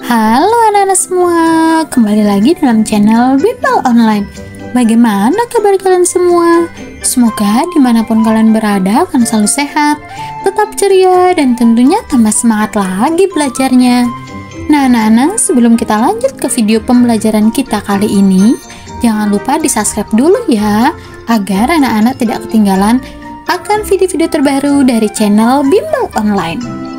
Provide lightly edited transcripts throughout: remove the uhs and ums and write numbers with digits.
Halo anak-anak semua, kembali lagi dalam channel Bimbel Online. Bagaimana kabar kalian semua? Semoga dimanapun kalian berada akan selalu sehat, tetap ceria, dan tentunya tambah semangat lagi belajarnya. Nah anak-anak, sebelum kita lanjut ke video pembelajaran kita kali ini, jangan lupa di subscribe dulu ya, agar anak-anak tidak ketinggalan akan video-video terbaru dari channel Bimbel Online.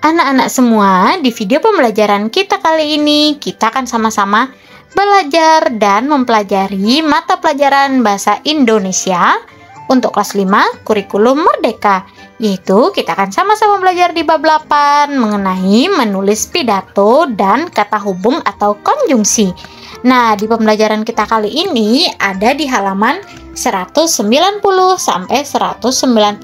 Anak-anak semua, di video pembelajaran kita kali ini, kita akan sama-sama belajar dan mempelajari mata pelajaran Bahasa Indonesia untuk kelas 5 Kurikulum Merdeka. Yaitu kita akan sama-sama belajar di bab 8 mengenai menulis pidato dan kata hubung atau konjungsi. Nah, di pembelajaran kita kali ini ada di halaman 190 sampai 198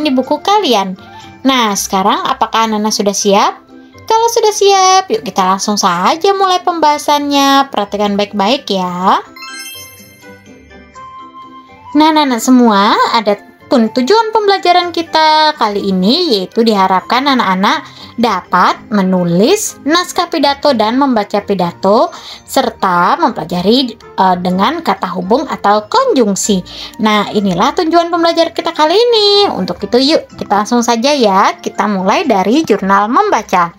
di buku kalian. Nah, sekarang apakah anak-anak sudah siap? Kalau sudah siap, yuk kita langsung saja mulai pembahasannya. Perhatikan baik-baik ya. Nah, anak-anak semua, ada pun tujuan pembelajaran kita kali ini, yaitu diharapkan anak-anak dapat menulis naskah pidato dan membaca pidato, serta mempelajari dengan kata hubung atau konjungsi. Nah, inilah tujuan pembelajaran kita kali ini. Untuk itu yuk kita langsung saja ya, kita mulai dari jurnal membaca.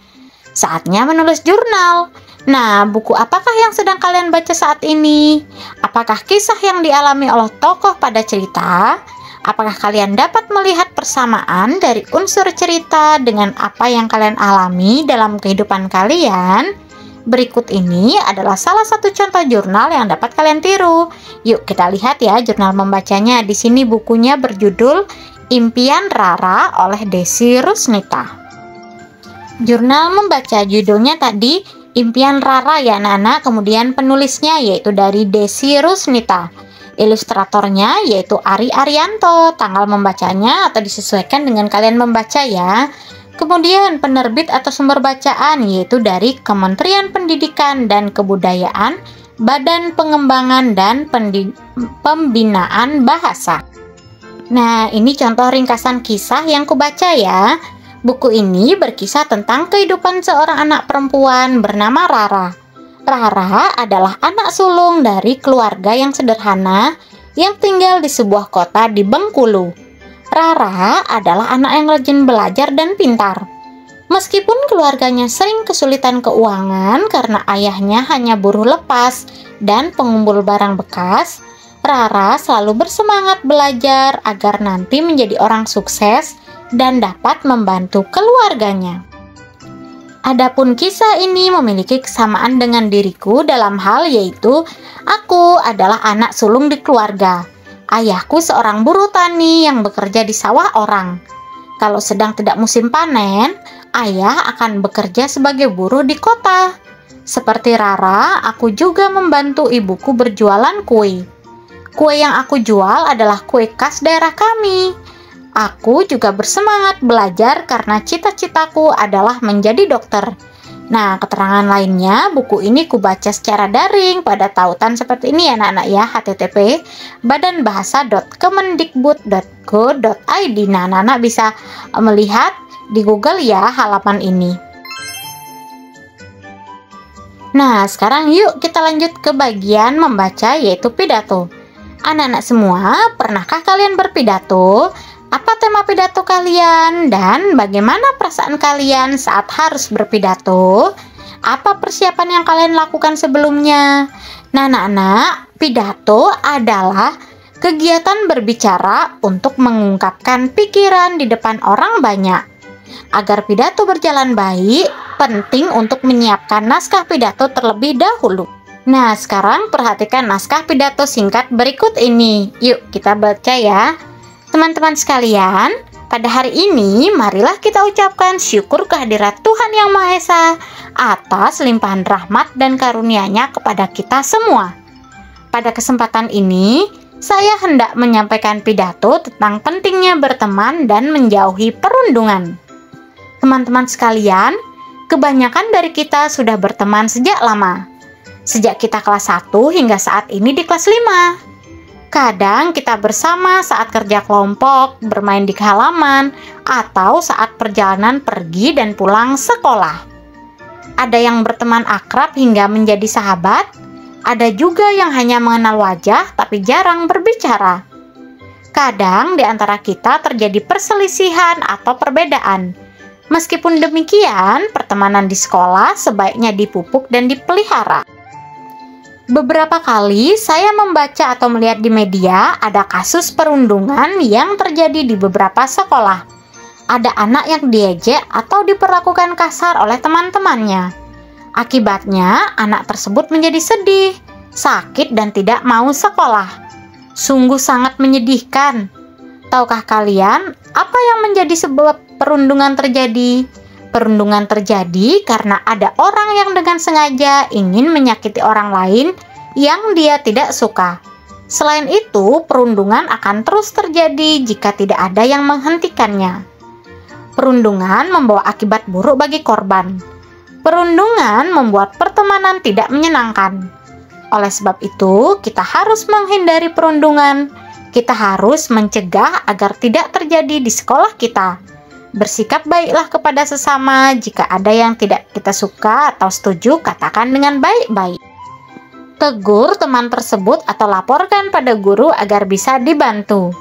Saatnya menulis jurnal. Nah, buku apakah yang sedang kalian baca saat ini? Apakah kisah yang dialami oleh tokoh pada cerita? Apakah kalian dapat melihat persamaan dari unsur cerita dengan apa yang kalian alami dalam kehidupan kalian? Berikut ini adalah salah satu contoh jurnal yang dapat kalian tiru. Yuk kita lihat ya jurnal membacanya. Di sini bukunya berjudul Impian Rara oleh Desi Rusnita. Jurnal membaca judulnya tadi Impian Rara ya anak-anak. Kemudian penulisnya yaitu dari Desi Rusnita. Ilustratornya yaitu Ari Arianto. Tanggal membacanya atau disesuaikan dengan kalian membaca ya. Kemudian penerbit atau sumber bacaan yaitu dari Kementerian Pendidikan dan Kebudayaan, Badan Pengembangan dan Pembinaan Bahasa. Nah, ini contoh ringkasan kisah yang kubaca ya. Buku ini berkisah tentang kehidupan seorang anak perempuan bernama Rara. Rara adalah anak sulung dari keluarga yang sederhana yang tinggal di sebuah kota di Bengkulu. Rara adalah anak yang rajin belajar dan pintar. Meskipun keluarganya sering kesulitan keuangan karena ayahnya hanya buruh lepas dan pengumpul barang bekas, Rara selalu bersemangat belajar agar nanti menjadi orang sukses dan dapat membantu keluarganya. Adapun kisah ini memiliki kesamaan dengan diriku dalam hal yaitu aku adalah anak sulung di keluarga. Ayahku seorang buruh tani yang bekerja di sawah orang. Kalau sedang tidak musim panen, ayah akan bekerja sebagai buruh di kota. Seperti Rara, aku juga membantu ibuku berjualan kue. Kue yang aku jual adalah kue khas daerah kami. Aku juga bersemangat belajar karena cita-citaku adalah menjadi dokter. Nah, keterangan lainnya, buku ini kubaca secara daring pada tautan seperti ini ya anak-anak ya, http://badanbahasa.kemendikbud.go.id. Nah, anak-anak bisa melihat di Google ya halaman ini. Nah, sekarang yuk kita lanjut ke bagian membaca yaitu pidato. Anak-anak semua, pernahkah kalian berpidato? Apa tema pidato kalian dan bagaimana perasaan kalian saat harus berpidato? Apa persiapan yang kalian lakukan sebelumnya? Nah, anak-anak, pidato adalah kegiatan berbicara untuk mengungkapkan pikiran di depan orang banyak. Agar pidato berjalan baik, penting untuk menyiapkan naskah pidato terlebih dahulu. Nah, sekarang perhatikan naskah pidato singkat berikut ini. Yuk kita baca ya. Teman-teman sekalian, pada hari ini marilah kita ucapkan syukur kehadirat Tuhan Yang Maha Esa atas limpahan rahmat dan karunia-Nya kepada kita semua. Pada kesempatan ini, saya hendak menyampaikan pidato tentang pentingnya berteman dan menjauhi perundungan. Teman-teman sekalian, kebanyakan dari kita sudah berteman sejak lama. Sejak kita kelas 1 hingga saat ini di kelas 5. Kadang kita bersama saat kerja kelompok, bermain di halaman, atau saat perjalanan pergi dan pulang sekolah. Ada yang berteman akrab hingga menjadi sahabat, ada juga yang hanya mengenal wajah tapi jarang berbicara. Kadang di antara kita terjadi perselisihan atau perbedaan. Meskipun demikian, pertemanan di sekolah sebaiknya dipupuk dan dipelihara. Beberapa kali saya membaca atau melihat di media ada kasus perundungan yang terjadi di beberapa sekolah. Ada anak yang diejek atau diperlakukan kasar oleh teman-temannya. Akibatnya, anak tersebut menjadi sedih, sakit, dan tidak mau sekolah. Sungguh sangat menyedihkan. Tahukah kalian apa yang menjadi sebab perundungan terjadi? Perundungan terjadi karena ada orang yang dengan sengaja ingin menyakiti orang lain yang dia tidak suka. Selain itu, perundungan akan terus terjadi jika tidak ada yang menghentikannya. Perundungan membawa akibat buruk bagi korban. Perundungan membuat pertemanan tidak menyenangkan. Oleh sebab itu, kita harus menghindari perundungan. Kita harus mencegah agar tidak terjadi di sekolah kita. Bersikap baiklah kepada sesama. Jika ada yang tidak kita suka atau setuju, katakan dengan baik-baik. Tegur teman tersebut atau laporkan pada guru agar bisa dibantu.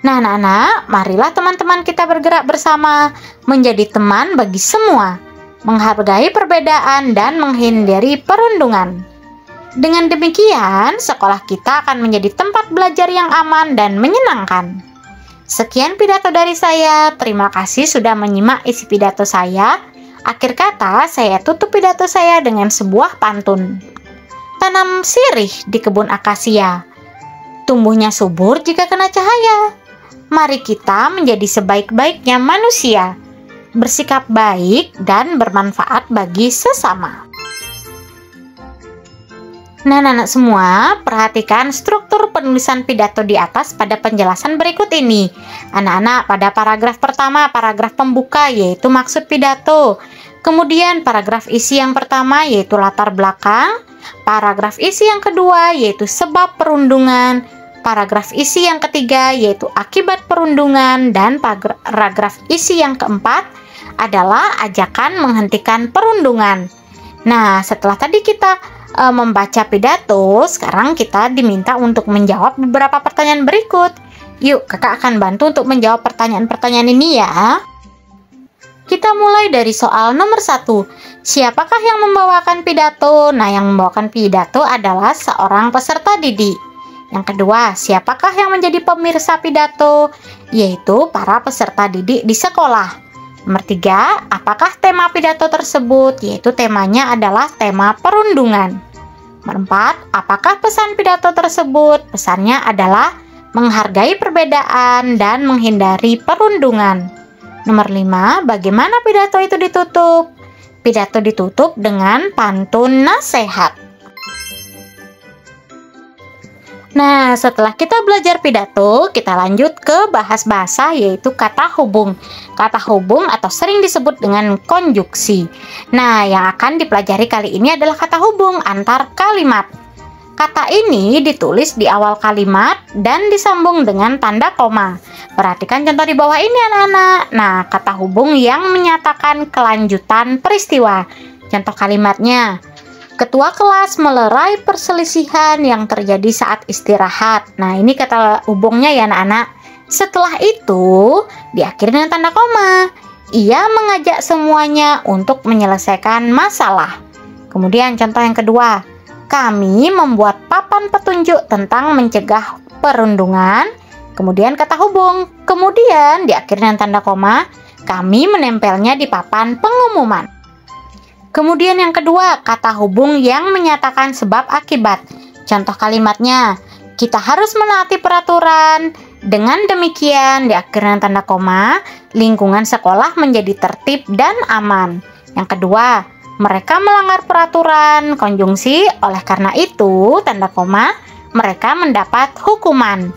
Nah, anak-anak, marilah teman-teman kita bergerak bersama menjadi teman bagi semua, menghargai perbedaan dan menghindari perundungan. Dengan demikian, sekolah kita akan menjadi tempat belajar yang aman dan menyenangkan. Sekian pidato dari saya. Terima kasih sudah menyimak isi pidato saya. Akhir kata, saya tutup pidato saya dengan sebuah pantun. Tanam sirih di kebun akasia, tumbuhnya subur jika kena cahaya. Mari kita menjadi sebaik-baiknya manusia, bersikap baik dan bermanfaat bagi sesama. Nah, anak-anak semua, perhatikan struktur penulisan pidato di atas pada penjelasan berikut ini. Anak-anak, pada paragraf pertama, paragraf pembuka, yaitu maksud pidato. Kemudian, paragraf isi yang pertama, yaitu latar belakang. Paragraf isi yang kedua, yaitu sebab perundungan. Paragraf isi yang ketiga, yaitu akibat perundungan. Dan paragraf isi yang keempat adalah ajakan menghentikan perundungan. Nah, setelah tadi kita membaca pidato, sekarang kita diminta untuk menjawab beberapa pertanyaan berikut. Yuk, kakak akan bantu untuk menjawab pertanyaan-pertanyaan ini ya. Kita mulai dari soal nomor 1. Siapakah yang membawakan pidato? Nah, yang membawakan pidato adalah seorang peserta didik. Yang kedua, siapakah yang menjadi pemirsa pidato? Yaitu para peserta didik di sekolah. Nomor 3, apakah tema pidato tersebut? Yaitu temanya adalah tema perundungan. Nomor 4, apakah pesan pidato tersebut? Pesannya adalah menghargai perbedaan dan menghindari perundungan. Nomor 5, bagaimana pidato itu ditutup? Pidato ditutup dengan pantun nasihat. Nah, setelah kita belajar pidato, kita lanjut ke bahas bahasa, yaitu kata hubung. Kata hubung atau sering disebut dengan konjuksi. Nah, yang akan dipelajari kali ini adalah kata hubung antar kalimat. Kata ini ditulis di awal kalimat dan disambung dengan tanda koma. Perhatikan contoh di bawah ini, anak-anak. Nah, kata hubung yang menyatakan kelanjutan peristiwa. Contoh kalimatnya: ketua kelas melerai perselisihan yang terjadi saat istirahat. Nah, ini kata hubungnya ya, anak-anak. Setelah itu, diakhiri dengan tanda koma. Ia mengajak semuanya untuk menyelesaikan masalah. Kemudian contoh yang kedua, kami membuat papan petunjuk tentang mencegah perundungan. Kemudian kata hubung. Kemudian diakhiri dengan tanda koma. Kami menempelnya di papan pengumuman. Kemudian yang kedua, kata hubung yang menyatakan sebab akibat. Contoh kalimatnya, kita harus menaati peraturan. Dengan demikian, diakhiri dengan tanda koma, lingkungan sekolah menjadi tertib dan aman. Yang kedua, mereka melanggar peraturan, konjungsi, oleh karena itu, tanda koma, mereka mendapat hukuman.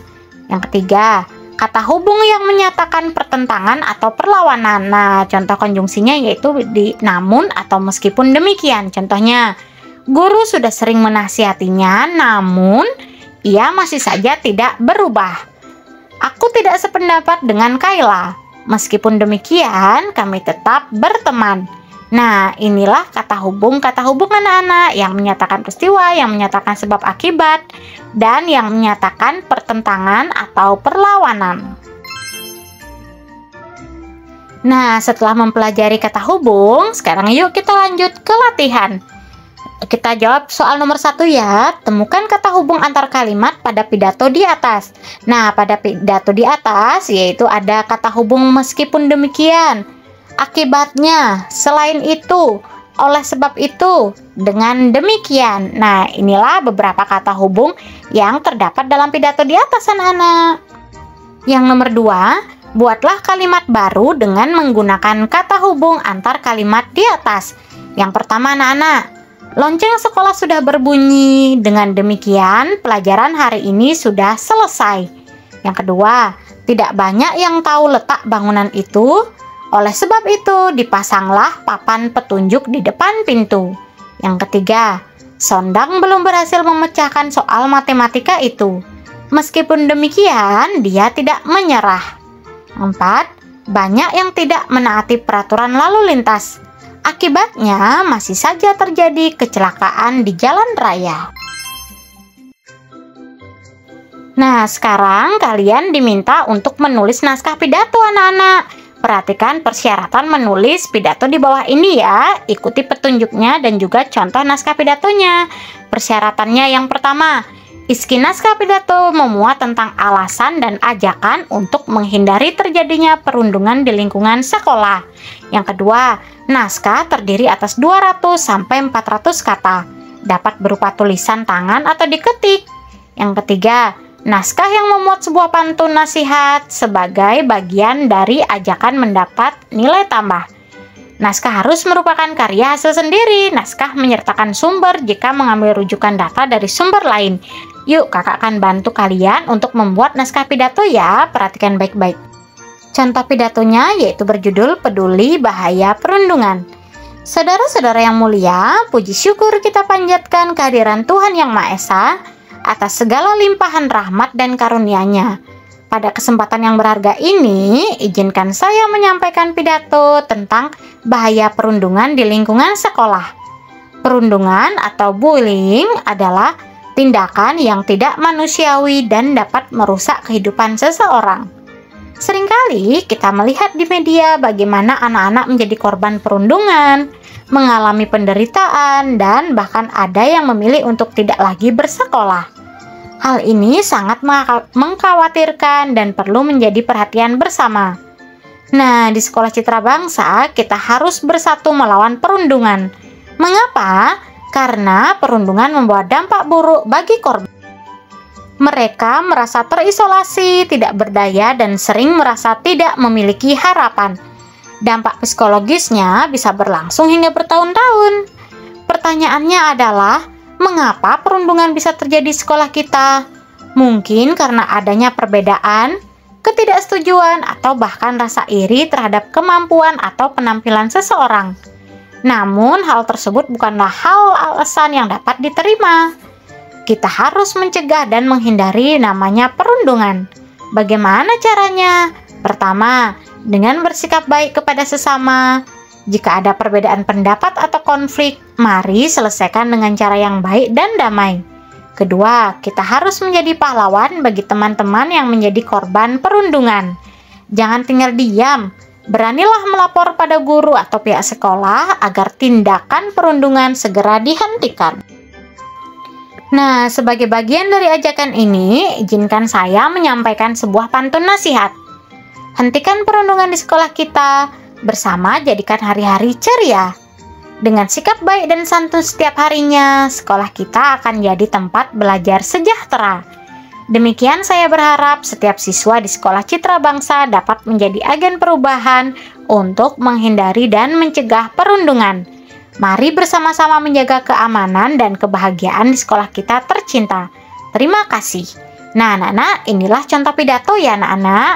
Yang ketiga, kata hubung yang menyatakan pertentangan atau perlawanan. Nah, contoh konjungsinya yaitu di namun atau meskipun demikian. Contohnya, guru sudah sering menasihatinya, namun ia masih saja tidak berubah. Aku tidak sependapat dengan Kayla. Meskipun demikian, kami tetap berteman. Nah, inilah kata hubung anak-anak yang menyatakan peristiwa, yang menyatakan sebab akibat, dan yang menyatakan pertentangan atau perlawanan. Nah, setelah mempelajari kata hubung, sekarang yuk kita lanjut ke latihan. Kita jawab soal nomor 1 ya. Temukan kata hubung antar kalimat pada pidato di atas. Nah, pada pidato di atas yaitu ada kata hubung meskipun demikian, akibatnya, selain itu, oleh sebab itu, dengan demikian. Nah, inilah beberapa kata hubung yang terdapat dalam pidato di atas, anak-anak. Yang nomor 2, buatlah kalimat baru dengan menggunakan kata hubung antar kalimat di atas. Yang pertama, anak-anak, lonceng sekolah sudah berbunyi. Dengan demikian, pelajaran hari ini sudah selesai. Yang kedua, tidak banyak yang tahu letak bangunan itu. Oleh sebab itu, dipasanglah papan petunjuk di depan pintu. Yang ketiga, Sondang belum berhasil memecahkan soal matematika itu. Meskipun demikian, dia tidak menyerah. 4. Banyak yang tidak menaati peraturan lalu lintas. Akibatnya, masih saja terjadi kecelakaan di jalan raya. Nah, sekarang kalian diminta untuk menulis naskah pidato, anak-anak. Perhatikan persyaratan menulis pidato di bawah ini ya. Ikuti petunjuknya dan juga contoh naskah pidatonya. Persyaratannya yang pertama, isi naskah pidato memuat tentang alasan dan ajakan untuk menghindari terjadinya perundungan di lingkungan sekolah. Yang kedua, naskah terdiri atas 200 sampai 400 kata. Dapat berupa tulisan tangan atau diketik. Yang ketiga, naskah yang memuat sebuah pantun nasihat sebagai bagian dari ajakan mendapat nilai tambah. Naskah harus merupakan karya hasil sendiri. Naskah menyertakan sumber jika mengambil rujukan data dari sumber lain. Yuk, kakak akan bantu kalian untuk membuat naskah pidato ya. Perhatikan baik-baik. Contoh pidatonya yaitu berjudul Peduli Bahaya Perundungan. Saudara-saudara yang mulia, puji syukur kita panjatkan kehadiran Tuhan Yang Maha Esa atas segala limpahan rahmat dan karunia-Nya. Pada kesempatan yang berharga ini, izinkan saya menyampaikan pidato tentang bahaya perundungan di lingkungan sekolah. Perundungan atau bullying adalah tindakan yang tidak manusiawi dan dapat merusak kehidupan seseorang. Seringkali kita melihat di media bagaimana anak-anak menjadi korban perundungan, mengalami penderitaan, dan bahkan ada yang memilih untuk tidak lagi bersekolah. Hal ini sangat mengkhawatirkan dan perlu menjadi perhatian bersama. Nah, di Sekolah Citra Bangsa, kita harus bersatu melawan perundungan. Mengapa? Karena perundungan membawa dampak buruk bagi korban. Mereka merasa terisolasi, tidak berdaya, dan sering merasa tidak memiliki harapan. Dampak psikologisnya bisa berlangsung hingga bertahun-tahun. Pertanyaannya adalah, mengapa perundungan bisa terjadi di sekolah kita? Mungkin karena adanya perbedaan, ketidaksetujuan, atau bahkan rasa iri terhadap kemampuan atau penampilan seseorang. Namun, hal tersebut bukanlah alasan yang dapat diterima. Kita harus mencegah dan menghindari namanya perundungan. Bagaimana caranya? Pertama, dengan bersikap baik kepada sesama. Jika ada perbedaan pendapat atau konflik, mari selesaikan dengan cara yang baik dan damai. Kedua, kita harus menjadi pahlawan bagi teman-teman yang menjadi korban perundungan. Jangan tinggal diam. Beranilah melapor pada guru atau pihak sekolah agar tindakan perundungan segera dihentikan. Nah, sebagai bagian dari ajakan ini, izinkan saya menyampaikan sebuah pantun nasihat. Hentikan perundungan di sekolah kita. Bersama jadikan hari-hari ceria. Dengan sikap baik dan santun setiap harinya, sekolah kita akan jadi tempat belajar sejahtera. Demikian saya berharap setiap siswa di Sekolah Citra Bangsa dapat menjadi agen perubahan untuk menghindari dan mencegah perundungan. Mari bersama-sama menjaga keamanan dan kebahagiaan di sekolah kita tercinta. Terima kasih. Nah, anak-anak, inilah contoh pidato ya, anak-anak.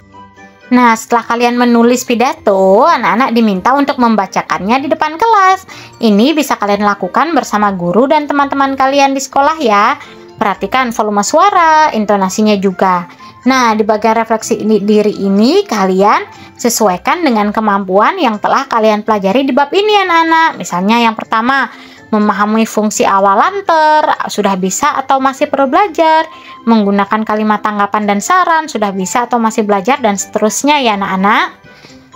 Nah, setelah kalian menulis pidato, anak-anak diminta untuk membacakannya di depan kelas. Ini bisa kalian lakukan bersama guru dan teman-teman kalian di sekolah ya. Perhatikan volume suara, intonasinya juga. Nah, di bagian refleksi diri ini kalian sesuaikan dengan kemampuan yang telah kalian pelajari di bab ini anak-anak. Misalnya yang pertama, memahami fungsi awalan sudah bisa atau masih perlu belajar. Menggunakan kalimat tanggapan dan saran, sudah bisa atau masih belajar, dan seterusnya ya anak-anak.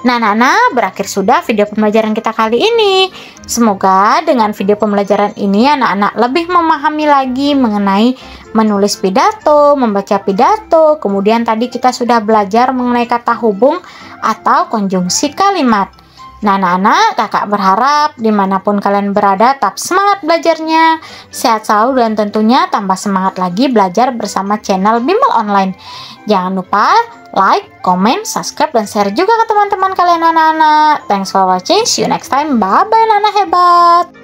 Nah anak-anak, berakhir sudah video pembelajaran kita kali ini. Semoga dengan video pembelajaran ini anak-anak lebih memahami lagi mengenai menulis pidato, membaca pidato. Kemudian tadi kita sudah belajar mengenai kata hubung atau konjungsi kalimat. Nah anak-anak, kakak berharap dimanapun kalian berada tetap semangat belajarnya, sehat selalu, dan tentunya tambah semangat lagi belajar bersama channel Bimbel Online. Jangan lupa like, comment, subscribe, dan share juga ke teman-teman kalian anak-anak. Thanks for watching, see you next time, bye bye anak-anak hebat.